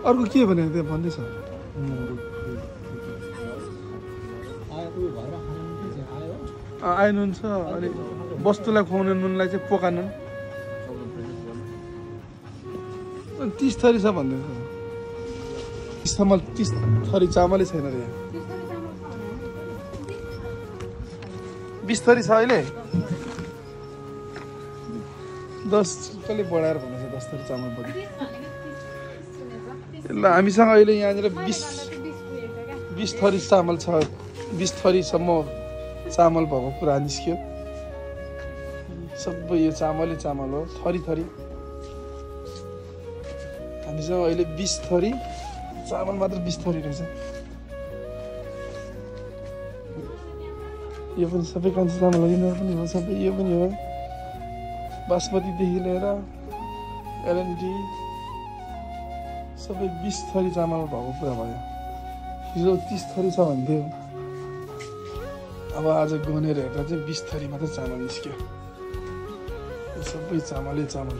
अर्को के भने त्यहाँ भन्दैछ आइनुन छ अनि वस्तुलाई खुवाउने नुनलाई चाहिँ पोका नुन 30 थरी छ भन्दैछ 30 थरी चामलै छैन रे यहाँ 20 थरी छ अहिले 10 कसले बढाएर भनेछ 10 थरी चामल बढी ल हामीसँग अहिले यहाँनिर 20 थरी चामल छ 20 थरीसम्म चामल भएको कुरा निस्क्यो सबै यो चामलै चामल हो थरी थरी हामीसँग अहिले 20 थरी चामल मात्र 20 थरी रहेछ यो पनि सबै कान्छो चामल हो यिनीहरू पनि हो सबै यो पनि हो बासमतीदेखि लिएर एलएनडी सबै 20 थरी चामल भएको कुरा भयो हिजो 30 थरी छ भन्थ्यो अब आज गनेर हेर्दा चाहिँ 20 थरी मात्र चामल निस्क्यो यो सबै चामलै चामल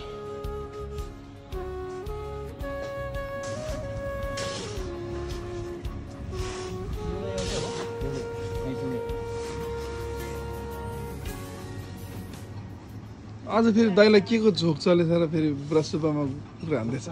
आज फेरि दाइलाई के को झोक चलेछ र फेरि बुढा सुब्बामा कुरा हान्दैछ